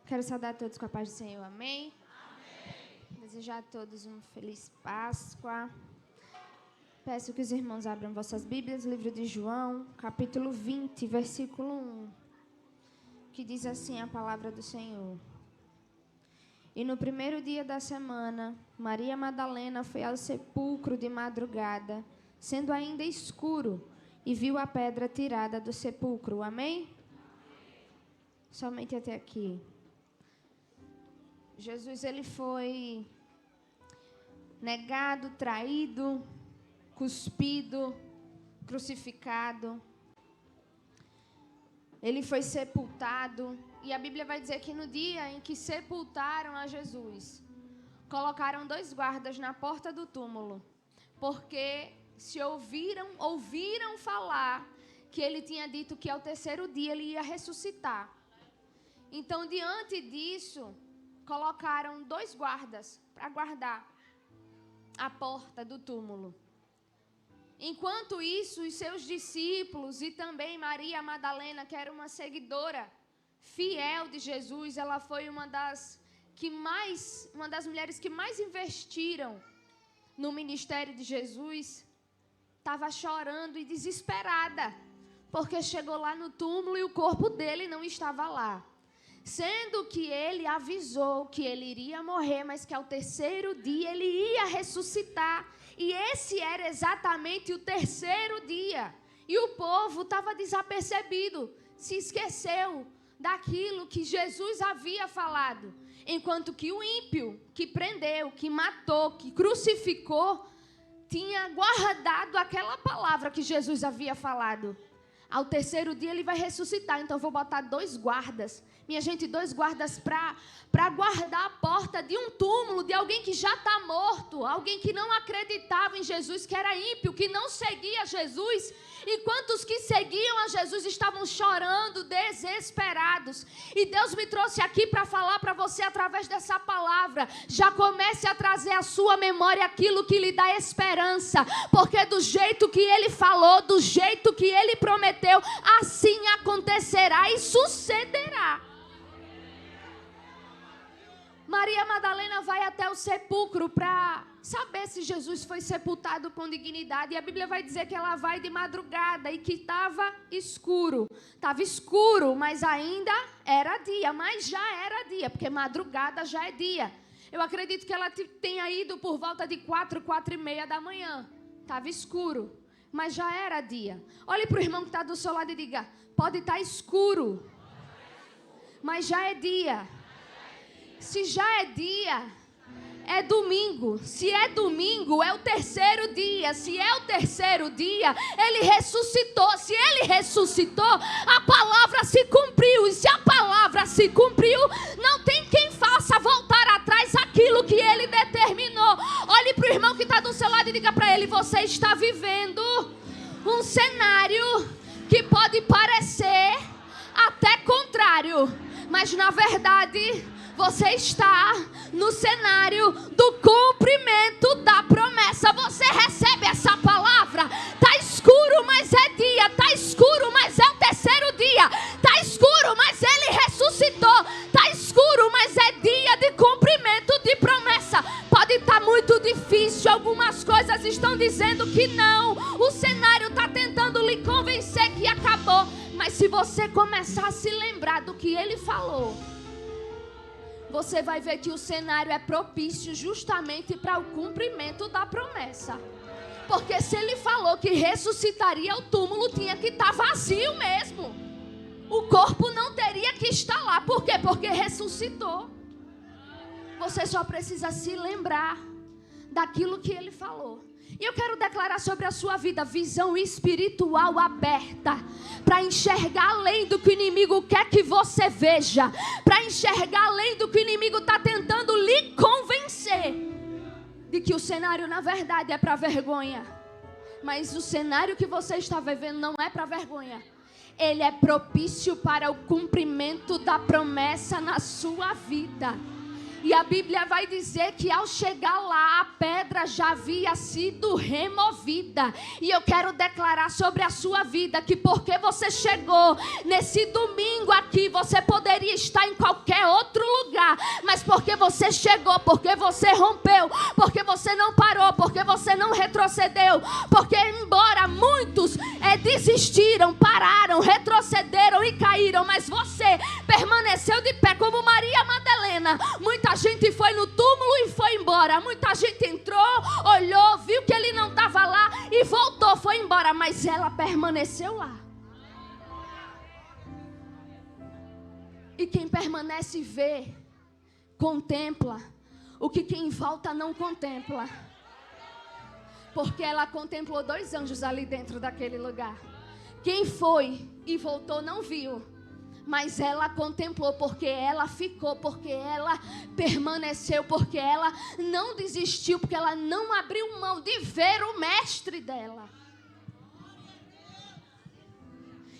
Quero saudar a todos com a paz do Senhor, amém? Amém. Desejar a todos uma feliz Páscoa. Peço que os irmãos abram vossas Bíblias, livro de João, capítulo 20, versículo 1, que diz assim a palavra do Senhor. E no primeiro dia da semana, Maria Madalena foi ao sepulcro de madrugada, sendo ainda escuro, e viu a pedra tirada do sepulcro, amém? Somente até aqui. Jesus, ele foi negado, traído, cuspido, crucificado. Ele foi sepultado. E a Bíblia vai dizer que no dia em que sepultaram a Jesus, colocaram 2 guardas na porta do túmulo, porque se ouviram falar que ele tinha dito que ao terceiro dia ele ia ressuscitar. Então, diante disso, colocaram 2 guardas para guardar a porta do túmulo. Enquanto isso, os seus discípulos e também Maria Madalena, que era uma seguidora fiel de Jesus, ela foi uma das mulheres que mais investiram no ministério de Jesus, estava chorando e desesperada, porque chegou lá no túmulo e o corpo dele não estava lá. Sendo que ele avisou que ele iria morrer, mas que ao terceiro dia ele ia ressuscitar. E esse era exatamente o terceiro dia. E o povo estava desapercebido, se esqueceu daquilo que Jesus havia falado. Enquanto que o ímpio, que prendeu, que matou, que crucificou, tinha guardado aquela palavra que Jesus havia falado. Ao terceiro dia ele vai ressuscitar, então eu vou botar 2 guardas. Minha gente, 2 guardas para guardar a porta de um túmulo, de alguém que já está morto, alguém que não acreditava em Jesus, que era ímpio, que não seguia Jesus. E quantos que seguiam a Jesus estavam chorando, desesperados. E Deus me trouxe aqui para falar para você através dessa palavra. Já comece a trazer à sua memória aquilo que lhe dá esperança. Porque do jeito que Ele falou, do jeito que Ele prometeu, assim acontecerá e sucederá. Maria Madalena vai até o sepulcro para saber se Jesus foi sepultado com dignidade. E a Bíblia vai dizer que ela vai de madrugada e que estava escuro. Estava escuro, mas ainda era dia. Mas já era dia, porque madrugada já é dia. Eu acredito que ela tenha ido por volta de 4h30 da manhã. Estava escuro, mas já era dia. Olhe para o irmão que está do seu lado e diga: pode estar escuro, mas já é dia. Se já é dia, é domingo. Se é domingo, é o terceiro dia. Se é o terceiro dia, ele ressuscitou. Se ele ressuscitou, a palavra se cumpriu. E se a palavra se cumpriu, não tem quem faça voltar atrás aquilo que ele determinou. Olhe para o irmão que está do seu lado e diga para ele: você está vivendo um cenário que pode parecer até contrário, mas na verdade você está no cenário do cumprimento da promessa. Você recebe essa palavra? Está escuro, mas é dia. Está escuro, mas é o terceiro dia. Está escuro, mas ele ressuscitou. Está escuro, mas é dia de cumprimento de promessa. Pode estar muito difícil. Algumas coisas estão dizendo que não. O cenário está tentando lhe convencer que acabou. Mas se você começar a se lembrar do que ele falou, você vai ver que o cenário é propício justamente para o cumprimento da promessa. Porque se ele falou que ressuscitaria, o túmulo tinha que estar vazio mesmo. O corpo não teria que estar lá. Por quê? Porque ressuscitou. Você só precisa se lembrar daquilo que ele falou. E eu quero declarar sobre a sua vida visão espiritual aberta, para enxergar além do que o inimigo quer que você veja, para enxergar além do que o inimigo está tentando lhe convencer de que o cenário na verdade é para vergonha. Mas o cenário que você está vivendo não é para vergonha. Ele é propício para o cumprimento da promessa na sua vida. E a Bíblia vai dizer que ao chegar lá, a pedra já havia sido removida. E eu quero declarar sobre a sua vida que porque você chegou nesse domingo aqui, você poderia estar em qualquer outro lugar. Mas porque você chegou, porque você rompeu, porque você não parou, porque você não retrocedeu. Porque embora muitos desistiram, pararam, retrocederam e caíram, mas você permaneceu de pé como Maria Madalena. Muita gente foi no túmulo e foi embora. Muita gente entrou, olhou, viu que ele não estava lá e voltou, foi embora. Mas ela permaneceu lá. E quem permanece vê, contempla o que quem volta não contempla. Porque ela contemplou 2 anjos ali dentro daquele lugar. Quem foi e voltou não viu. Mas ela contemplou, porque ela ficou, porque ela permaneceu, porque ela não desistiu, porque ela não abriu mão de ver o mestre dela.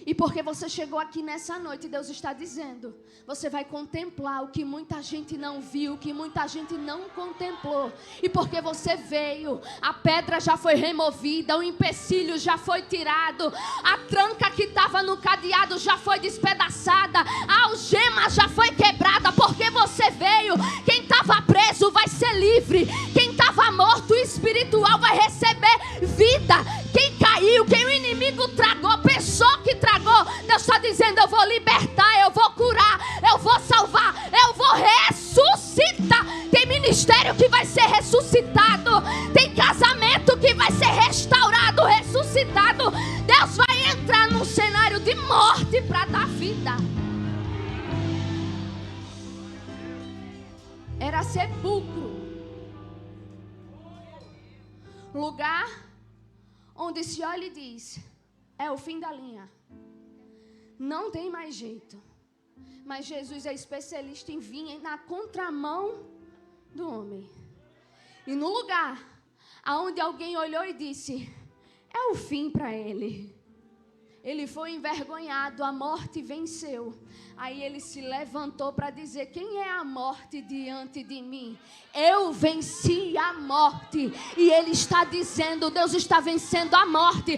E porque você chegou aqui nessa noite, Deus está dizendo, você vai contemplar o que muita gente não viu, o que muita gente não contemplou. E porque você veio, a pedra já foi removida, o empecilho já foi tirado, a tranca que estava no cadeado já foi despedaçada, a algema já foi quebrada. Porque você veio, quem estava preso vai ser livre, quem estava morto espiritual vai receber vida. Quem caiu, quem o inimigo tragou, pensou que tragou, Deus está dizendo, eu vou libertar, eu vou curar, eu vou salvar, eu vou ressuscitar. Tem ministério que vai ser ressuscitado, tem casamento que vai ser restaurado, ressuscitado. Deus vai entrar num cenário de morte para dar vida. Era sepulcro, lugar onde se olha e diz, é o fim da linha, não tem mais jeito. Mas Jesus é especialista em vir na contramão do homem. E no lugar aonde alguém olhou e disse, é o fim para ele. Ele foi envergonhado, a morte venceu. Aí ele se levantou para dizer, quem é a morte diante de mim? Eu venci a morte. E ele está dizendo, Deus está vencendo a morte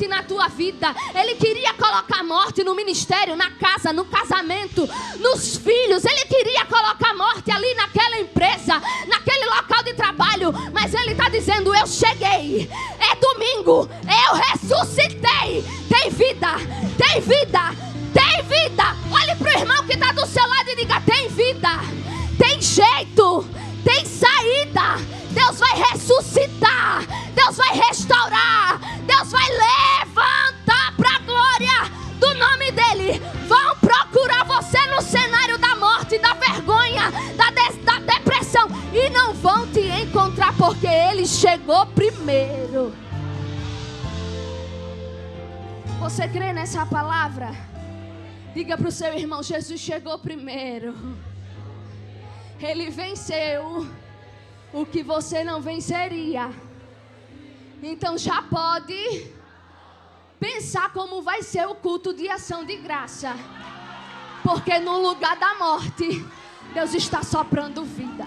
na tua vida. Ele queria colocar a morte no ministério, na casa, no casamento, nos filhos. Ele queria colocar a morte ali naquela empresa, naquele local de trabalho. Mas ele está dizendo, eu cheguei. É domingo, eu ressuscitei. Tem vida, tem vida, tem vida. Olhe para o irmão que está do seu lado e diga, tem vida, tem jeito, tem saída. Deus vai ressuscitar, Deus vai restaurar, Deus vai levantar para a glória do nome dele. Vão procurar você no cenário da morte, da vergonha, da depressão, e não vão te encontrar, porque ele chegou primeiro. Você crê nessa palavra? Diga para o seu irmão, Jesus chegou primeiro. Ele venceu o que você não venceria. Então já pode pensar como vai ser o culto de ação de graça. Porque no lugar da morte, Deus está soprando vida.